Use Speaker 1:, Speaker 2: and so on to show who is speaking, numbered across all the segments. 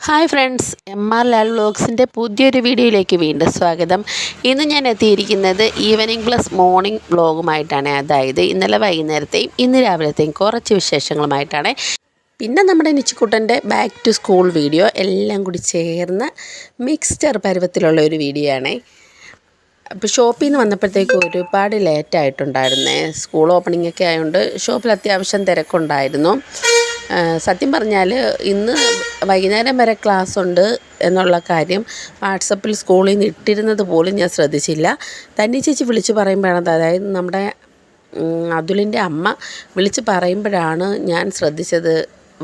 Speaker 1: Hi friends, MR Lal വ്ളോഗ്സിൻ്റെ പുതിയൊരു വീഡിയോയിലേക്ക് വീണ്ടും സ്വാഗതം. ഇന്ന് ഞാൻ എത്തിയിരിക്കുന്നത് ഈവനിങ് പ്ലസ് മോർണിംഗ് വ്ളോഗുമായിട്ടാണ്. അതായത് ഇന്നലെ വൈകുന്നേരത്തെയും ഇന്ന് രാവിലത്തെയും കുറച്ച് വിശേഷങ്ങളുമായിട്ടാണ്. പിന്നെ നമ്മുടെ നിച്ചുക്കുട്ടൻ്റെ ബാക്ക് ടു സ്കൂൾ വീഡിയോ എല്ലാം കൂടി ചേർന്ന് മിക്സ്ചർ പരുവത്തിലുള്ള ഒരു വീഡിയോ ആണ്. അപ്പോൾ ഷോപ്പിൽ നിന്ന് വന്നപ്പോഴത്തേക്ക് ഒരുപാട് ലേറ്റായിട്ടുണ്ടായിരുന്നേ. സ്കൂൾ ഓപ്പണിംഗ് ഒക്കെ ആയതുകൊണ്ട് ഷോപ്പിൽ അത്യാവശ്യം തിരക്കുണ്ടായിരുന്നു. സത്യം പറഞ്ഞാൽ ഇന്ന് വൈകുന്നേരം വരെ ക്ലാസ് ഉണ്ട് എന്നുള്ള കാര്യം വാട്സപ്പിൽ സ്കൂളിൽ നിന്ന് ഇട്ടിരുന്നത് പോലും ഞാൻ ശ്രദ്ധിച്ചില്ല. തന്നി ചേച്ചി വിളിച്ച് പറയുമ്പോഴാണ്, അതായത് നമ്മുടെ അതുലിൻ്റെ അമ്മ വിളിച്ച് പറയുമ്പോഴാണ് ഞാൻ ശ്രദ്ധിച്ചത്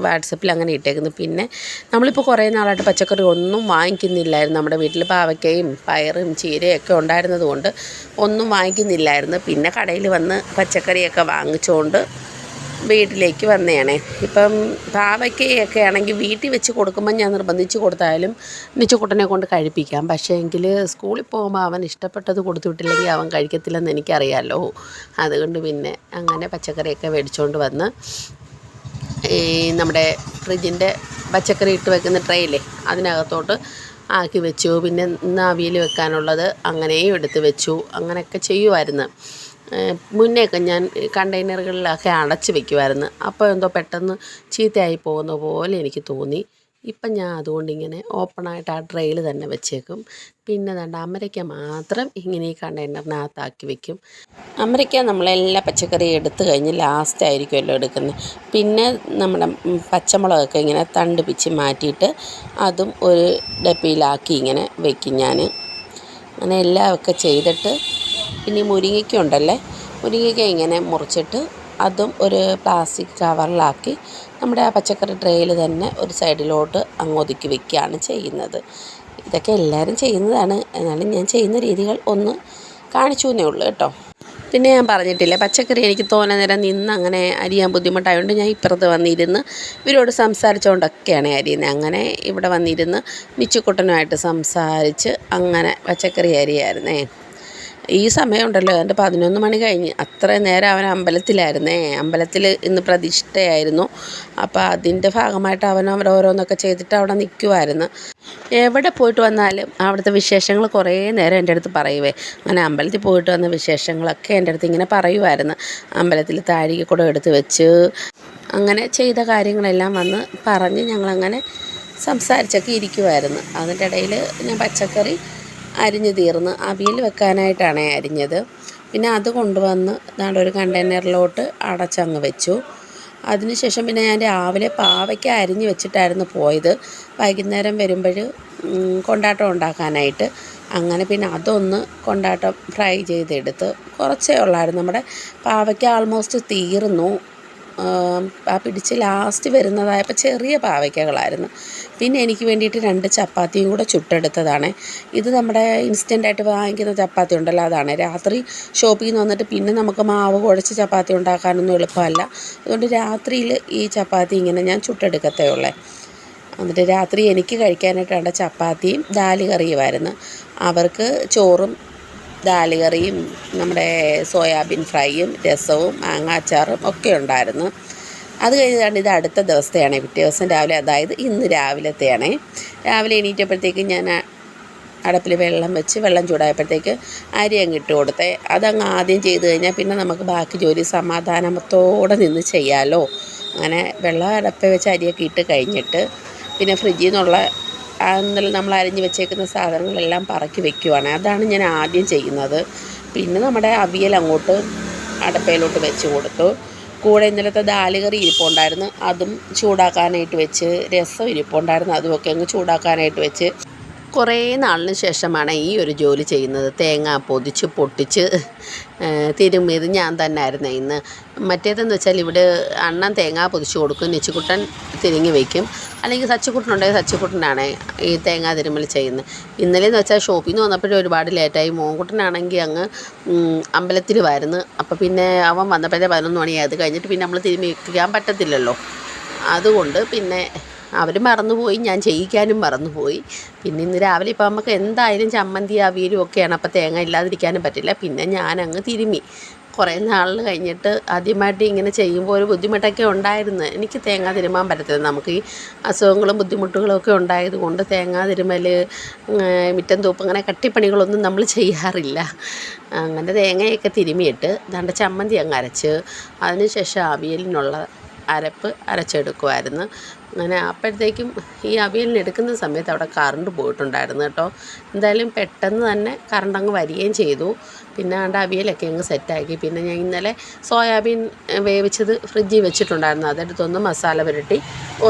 Speaker 1: വാട്സപ്പിൽ അങ്ങനെ ഇട്ടേക്കുന്നത്. പിന്നെ നമ്മളിപ്പോൾ കുറേ നാളായിട്ട് പച്ചക്കറി ഒന്നും വാങ്ങിക്കുന്നില്ലായിരുന്നു. നമ്മുടെ വീട്ടിൽ പാവയ്ക്കയും പയറും ചീരയൊക്കെ ഉണ്ടായിരുന്നത് കൊണ്ട് ഒന്നും വാങ്ങിക്കുന്നില്ലായിരുന്നു. പിന്നെ കടയിൽ വന്ന് പച്ചക്കറിയൊക്കെ വാങ്ങിച്ചുകൊണ്ട് വീട്ടിലേക്ക് വന്നതാണ്. ഇപ്പം പാവയ്ക്കയൊക്കെ ആണെങ്കിൽ വീട്ടിൽ വെച്ച് കൊടുക്കുമ്പോൾ ഞാൻ നിർബന്ധിച്ച് കൊടുത്താലും നിച്ചുക്കുട്ടനെ കൊണ്ട് കഴിപ്പിക്കാം. പക്ഷേ എങ്കിൽ സ്കൂളിൽ പോകുമ്പോൾ അവൻ ഇഷ്ടപ്പെട്ടത് കൊടുത്തു വിട്ടില്ലെങ്കിൽ അവൻ കഴിക്കത്തില്ലെന്ന് എനിക്കറിയാമല്ലോ. അതുകൊണ്ട് പിന്നെ അങ്ങനെ പച്ചക്കറിയൊക്കെ മേടിച്ചുകൊണ്ട് വന്ന് നമ്മുടെ ഫ്രിഡ്ജിൻ്റെ പച്ചക്കറി ഇട്ട് വെക്കുന്ന ട്രേയില്ലേ അതിനകത്തോട്ട് ആക്കി വെച്ചു. പിന്നെ ഇന്ന് അവിയൽ വെക്കാനുള്ളത് അങ്ങനെയും എടുത്ത് വെച്ചു. അങ്ങനെയൊക്കെ ചെയ്യുമായിരുന്നു. മുന്നേയൊക്കെ ഞാൻ കണ്ടെയ്നറുകളിലൊക്കെ അടച്ച് വയ്ക്കുമായിരുന്നു. അപ്പോൾ എന്തോ പെട്ടെന്ന് ചീത്തയായി പോകുന്ന പോലെ എനിക്ക് തോന്നി. ഇപ്പം ഞാൻ അതുകൊണ്ടിങ്ങനെ ഓപ്പണായിട്ട് ആ ട്രെയിൽ തന്നെ വെച്ചേക്കും. പിന്നെ ദാണ്ട അമരയ്ക്ക മാത്രം ഇങ്ങനെ ഈ കണ്ടെയ്നറിനകത്താക്കി വെക്കും. അമരയ്ക്ക നമ്മളെല്ലാ പച്ചക്കറിയും എടുത്തു കഴിഞ്ഞ് ലാസ്റ്റ് ആയിരിക്കുമല്ലോ എടുക്കുന്നത്. പിന്നെ നമ്മുടെ പച്ചമുളകൊക്കെ ഇങ്ങനെ തണ്ട് പിച്ച് മാറ്റിയിട്ട് അതും ഒരു ഡപ്പിയിലാക്കി ഇങ്ങനെ വെക്കും ഞാൻ. അങ്ങനെ എല്ലാമൊക്കെ ചെയ്തിട്ട് പിന്നെ മുരിങ്ങയ്ക്ക ഉണ്ടല്ലേ, മുരിങ്ങയ്ക്ക ഇങ്ങനെ മുറിച്ചിട്ട് അതും ഒരു പ്ലാസ്റ്റിക് കവറിലാക്കി നമ്മുടെ ആ പച്ചക്കറി ട്രേയിൽ തന്നെ ഒരു സൈഡിലോട്ട് ഒതുക്കി വെക്കുകയാണ് ചെയ്യുന്നത്. ഇതൊക്കെ എല്ലാവരും ചെയ്യുന്നതാണ്, എന്നാലും ഞാൻ ചെയ്യുന്ന രീതികൾ ഒന്ന് കാണിച്ചു എന്നേ ഉള്ളൂ കേട്ടോ. പിന്നെ ഞാൻ പറഞ്ഞിട്ടില്ലേ, പച്ചക്കറി എനിക്ക് തോന്നെ നേരം നിന്ന് അങ്ങനെ അരിയാൻ ബുദ്ധിമുട്ടായതുകൊണ്ട് ഞാൻ ഇപ്പുറത്ത് വന്നിരുന്ന് ഇവരോട് സംസാരിച്ചുകൊണ്ടൊക്കെയാണ് അരിയുന്നത്. അങ്ങനെ ഇവിടെ വന്നിരുന്ന് നിച്ചുക്കുട്ടനുമായിട്ട് സംസാരിച്ച് അങ്ങനെ പച്ചക്കറി അരിയായിരുന്നേ. ഈ സമയമുണ്ടല്ലോ, എൻ്റെ 11 മണി കഴിഞ്ഞ്. അത്രയും നേരം അവൻ അമ്പലത്തിലായിരുന്നേ. അമ്പലത്തിൽ ഇന്ന് പ്രതിഷ്ഠയായിരുന്നു. അപ്പോൾ അതിൻ്റെ ഭാഗമായിട്ട് അവൻ ഓരോന്നൊക്കെ ചെയ്തിട്ട് അവിടെ നിൽക്കുമായിരുന്നു. എവിടെ പോയിട്ട് വന്നാലും അവിടുത്തെ വിശേഷങ്ങൾ കുറേ നേരം എൻ്റെ അടുത്ത് പറയുവേ. അങ്ങനെ അമ്പലത്തിൽ പോയിട്ട് വന്ന വിശേഷങ്ങളൊക്കെ എൻ്റെ അടുത്ത് ഇങ്ങനെ പറയുമായിരുന്നു. അമ്പലത്തിൽ താഴികക്കുടം എടുത്ത് വെച്ച് അങ്ങനെ ചെയ്ത കാര്യങ്ങളെല്ലാം വന്ന് പറഞ്ഞ് ഞങ്ങളങ്ങനെ സംസാരിച്ചൊക്കെ ഇരിക്കുമായിരുന്നു. അതിൻ്റെ ഇടയിൽ ഞാൻ പച്ചക്കറി അരിഞ്ഞ് തീർന്ന് അവിയൽ വെക്കാനായിട്ടാണ് അരിഞ്ഞത്. പിന്നെ അത് കൊണ്ടുവന്ന് ദാണ്ട് ഒരു കണ്ടെയ്നറിലോട്ട് അടച്ചങ്ങ് വെച്ചു. അതിനുശേഷം പിന്നെ ഞാൻ രാവിലെ പാവയ്ക്ക അരിഞ്ഞ് വെച്ചിട്ടായിരുന്നു പോയത് വൈകുന്നേരം വരുമ്പോൾ കൊണ്ടാട്ടം ഉണ്ടാക്കാനായിട്ട്. അങ്ങനെ പിന്നെ അതൊന്ന് കൊണ്ടാട്ടം ഫ്രൈ ചെയ്തെടുത്ത് കുറച്ചേ ഉള്ളായിരുന്നു. നമ്മുടെ പാവയ്ക്ക ആൾമോസ്റ്റ് തീർന്നു. ആ പിടിച്ച് ലാസ്റ്റ് വരുന്നതായപ്പോൾ ചെറിയ പാവയ്ക്കകളായിരുന്നു. പിന്നെ എനിക്ക് വേണ്ടിയിട്ട് 2 ചപ്പാത്തിയും കൂടെ ചുട്ടെടുത്തതാണ്. ഇത് നമ്മുടെ ഇൻസ്റ്റൻ്റായിട്ട് വാങ്ങിക്കുന്ന ചപ്പാത്തി ഉണ്ടല്ലോ, അതാണ്. രാത്രി ഷോപ്പിൽ നിന്ന് വന്നിട്ട് പിന്നെ നമുക്ക് മാവ് കുഴച്ച് ചപ്പാത്തി ഉണ്ടാക്കാനൊന്നും എളുപ്പമല്ല. അതുകൊണ്ട് രാത്രിയിൽ ഈ ചപ്പാത്തി ഇങ്ങനെ ഞാൻ ചുട്ടെടുക്കത്തേ ഉള്ളേ. എന്നിട്ട് രാത്രി എനിക്ക് കഴിക്കാനായിട്ടാണ് ചപ്പാത്തിയും ദാല് കറിയുമായിരുന്നു. അവർക്ക് ചോറും ദാല് കറിയും നമ്മുടെ സോയാബീൻ ഫ്രൈയും രസവും മാങ്ങാച്ചാറും ഒക്കെ ഉണ്ടായിരുന്നു. അത് കഴിഞ്ഞാണ് ഇത് അടുത്ത ദിവസത്തെയാണ്, പിറ്റേ ദിവസം രാവിലെ, അതായത് ഇന്ന് രാവിലത്തെയാണ്. രാവിലെ എണീറ്റപ്പോഴത്തേക്ക് ഞാൻ അടുപ്പിൽ വെള്ളം വെച്ച് വെള്ളം ചൂടായപ്പോഴത്തേക്ക് അരി അങ്ങ് ഇട്ട് കൊടുത്തേ. അതങ്ങ് ആദ്യം ചെയ്ത് കഴിഞ്ഞാൽ പിന്നെ നമുക്ക് ബാക്കി ജോലി സമാധാനത്തോടെ നിന്ന് ചെയ്യാമല്ലോ. അങ്ങനെ വെള്ളം അടുപ്പിൽ വെച്ച് അരിയൊക്കെ ഇട്ട് കഴിഞ്ഞിട്ട് പിന്നെ ഫ്രിഡ്ജിൽ നിന്നുള്ള ഇന്നലെ നമ്മൾ അരിഞ്ഞ് വെച്ചേക്കുന്ന സാധനങ്ങളെല്ലാം പറക്കി വെക്കുവാണ്. അതാണ് ഞാൻ ആദ്യം ചെയ്യുന്നത്. പിന്നെ നമ്മുടെ അവിയൽ അങ്ങോട്ട് അടുപ്പയിലോട്ട് വെച്ച് കൊടുത്തു. കൂടെ ഇന്നലത്തെ ദാല് കറി ഇരിപ്പുണ്ടായിരുന്നു, അതും ചൂടാക്കാനായിട്ട് വെച്ച്. രസം ഇരിപ്പുണ്ടായിരുന്നു, അതുമൊക്കെ അങ്ങ് ചൂടാക്കാനായിട്ട് വെച്ച്. കുറേ നാളിന് ശേഷമാണ് ഈ ഒരു ജോലി ചെയ്യുന്നത്. തേങ്ങ പൊതിച്ച് പൊട്ടിച്ച് തിരുമ്മിയത് ഞാൻ തന്നെ ആയിരുന്നു ഇന്ന്. മറ്റേതെന്ന് വെച്ചാൽ ഇവിടെ അണ്ണൻ തേങ്ങ പൊതിച്ച് കൊടുക്കും, നിച്ചുക്കുട്ടൻ തിരിങ്ങി വയ്ക്കും. അല്ലെങ്കിൽ സച്ചിക്കുട്ടനുണ്ടെങ്കിൽ സച്ചിക്കുട്ടനാണ് ഈ തേങ്ങ തിരുമ്മൽ ചെയ്യുന്നത്. ഇന്നലെയെന്ന് വെച്ചാൽ ഷോപ്പിൽ നിന്ന് വന്നപ്പോഴും ഒരുപാട് ലേറ്റായി. മോൻകുട്ടനാണെങ്കിൽ അങ്ങ് അമ്പലത്തിൽ വരുന്നു. അപ്പോൾ പിന്നെ അവൻ വന്നപ്പോഴത്തെ 11 മണിയായി. അത് കഴിഞ്ഞിട്ട് പിന്നെ നമ്മൾ തിരുമ്മി വയ്ക്കാൻ പറ്റത്തില്ലല്ലോ. അതുകൊണ്ട് പിന്നെ അവർ മറന്നുപോയി, ഞാൻ ചെയ്യിക്കാനും മറന്നുപോയി. പിന്നെ ഇന്ന് രാവിലെ ഇപ്പോൾ നമുക്ക് എന്തായാലും ചമ്മന്തി അവിയലും ഒക്കെയാണ്, അപ്പോൾ തേങ്ങ ഇല്ലാതിരിക്കാനും പറ്റില്ല. പിന്നെ ഞാനങ്ങ് തിരുമ്മി. കുറേ നാൾ കഴിഞ്ഞിട്ട് ആദ്യമായിട്ട് ഇങ്ങനെ ചെയ്യുമ്പോൾ ഒരു ബുദ്ധിമുട്ടൊക്കെ ഉണ്ടായിരുന്നു. എനിക്ക് തേങ്ങ തിരുമ്മാൻ പറ്റത്തില്ല. നമുക്ക് ഈ അസുഖങ്ങളും ബുദ്ധിമുട്ടുകളും ഒക്കെ ഉണ്ടായതുകൊണ്ട് തേങ്ങ തിരുമ്മൽ, മിറ്റം തൂപ്പ്, അങ്ങനെ കട്ടിപ്പണികളൊന്നും നമ്മൾ ചെയ്യാറില്ല. അങ്ങനെ തേങ്ങയൊക്കെ തിരുമ്മിയിട്ട് ദാണ്ട ചമ്മന്തി അങ്ങ് അരച്ച് അതിന് ശേഷം അവിയലിനുള്ള അരപ്പ് അരച്ചെടുക്കുമായിരുന്നു. അങ്ങനെ അപ്പോഴത്തേക്കും ഈ അവിയലിന് എടുക്കുന്ന സമയത്ത് അവിടെ കറണ്ട് പോയിട്ടുണ്ടായിരുന്നു കേട്ടോ. എന്തായാലും പെട്ടെന്ന് തന്നെ കറണ്ട് അങ്ങ് വരികയും ചെയ്തു. പിന്നെ ആണ്ട് അവിയലൊക്കെ അങ്ങ് സെറ്റാക്കി. പിന്നെ ഞാൻ ഇന്നലെ സോയാബീൻ വേവിച്ചത് ഫ്രിഡ്ജിൽ വെച്ചിട്ടുണ്ടായിരുന്നു. അതെടുത്തൊന്ന് മസാല പുരട്ടി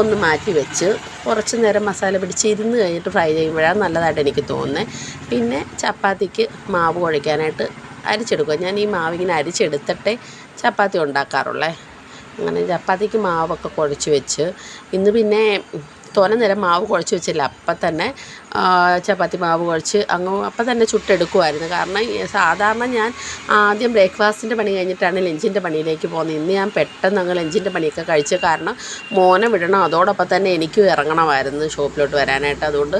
Speaker 1: ഒന്ന് മാറ്റി വെച്ച് കുറച്ച് നേരം മസാല പിടിച്ച് ഇരുന്ന് കഴിഞ്ഞിട്ട് ഫ്രൈ ചെയ്യുമ്പോഴാണ് നല്ലതായിട്ട് എനിക്ക് തോന്നുന്നത്. പിന്നെ ചപ്പാത്തിക്ക് മാവ് കുഴയ്ക്കാനായിട്ട് അരിച്ചെടുക്കുക. ഞാൻ ഈ മാവിങ്ങനെ അരിച്ചെടുത്തിട്ടേ ചപ്പാത്തി ഉണ്ടാക്കാറുള്ളേ. അങ്ങനെ ചപ്പാത്തിക്ക് മാവൊക്കെ കുഴച്ച് വെച്ച് ഇന്ന് പിന്നെ തോനെ നേരം മാവ് കുഴച്ച് വെച്ചില്ല. അപ്പം തന്നെ ചപ്പാത്തി മാവ് കുഴച്ച് അപ്പം തന്നെ ചുട്ടെടുക്കുമായിരുന്നു. കാരണം സാധാരണ ഞാൻ ആദ്യം ബ്രേക്ക്ഫാസ്റ്റിൻ്റെ പണി കഴിഞ്ഞിട്ടാണ് ലഞ്ചിൻ്റെ പണിയിലേക്ക് പോകുന്നത്. ഇന്ന് ഞാൻ പെട്ടെന്ന് അങ്ങ് ലഞ്ചിൻ്റെ പണിയൊക്കെ കഴിച്ച്, കാരണം മോനെ വിടണം, അതോടൊപ്പം തന്നെ എനിക്കും ഇറങ്ങണമായിരുന്നു ഷോപ്പിലോട്ട് വരാനായിട്ട്. അതുകൊണ്ട്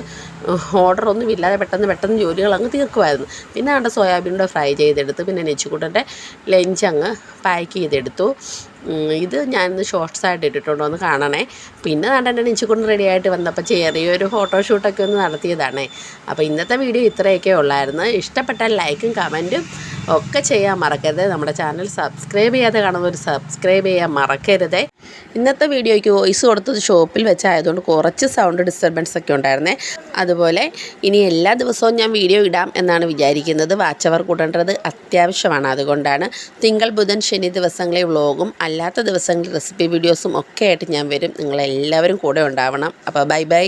Speaker 1: ഓർഡറൊന്നും ഇല്ലാതെ പെട്ടെന്ന് ജോലികൾ അങ്ങ് തീർക്കുമായിരുന്നു. പിന്നെ അവിടെ സോയാബീൻ്റെ ഫ്രൈ ചെയ്തെടുത്ത് പിന്നെ നെച്ചിക്കുട്ടൻ്റെ ലഞ്ച് അങ്ങ് പാക്ക് ചെയ്തെടുത്തു. ഇത് ഞാനിന്ന് ഷോർട്ട്സായിട്ട് ഇട്ടിട്ടുണ്ടോ എന്ന് കാണണേ. പിന്നെ എൻ്റെ നെച്ചിക്കുട്ടൻ റെഡി ആയിട്ട് വന്നപ്പോൾ ചെറിയൊരു ഫോട്ടോഷൂട്ടൊക്കെ ഒന്ന് നടത്തിയതാണേ. അപ്പോൾ ഇന്നത്തെ വീഡിയോ ഇത്രയൊക്കെ ഉള്ളായിരുന്നു. ഇഷ്ടപ്പെട്ടാൽ ലൈക്കും കമൻറ്റും ഒക്കെ ചെയ്യാൻ മറക്കരുത്. നമ്മുടെ ചാനൽ സബ്സ്ക്രൈബ് ചെയ്യാതെ കാണുന്നവർ സബ്സ്ക്രൈബ് ചെയ്യാൻ മറക്കരുത്. ഇന്നത്തെ വീഡിയോയ്ക്ക് വോയിസ് കൊടുത്തത് ഷോപ്പിൽ വെച്ചായതുകൊണ്ട് കുറച്ച് സൗണ്ട് ഡിസ്റ്റർബൻസ് ഒക്കെ ഉണ്ടായിരുന്നേ. അതുപോലെ ഇനി എല്ലാ ദിവസവും ഞാൻ വീഡിയോ ഇടാം എന്നാണ് വിചാരിക്കുന്നത്. വാച്ച് അവർ കൂട്ടേണ്ടത് അത്യാവശ്യമാണ്. അതുകൊണ്ടാണ് തിങ്കൾ, ബുധൻ, ശനി ദിവസങ്ങളിൽ വ്ളോഗും അല്ലാത്ത ദിവസങ്ങളിൽ റെസിപ്പി വീഡിയോസും ഒക്കെ ആയിട്ട് ഞാൻ വരും. നിങ്ങളെല്ലാവരും കൂടെ ഉണ്ടാവണം. അപ്പോൾ ബൈ.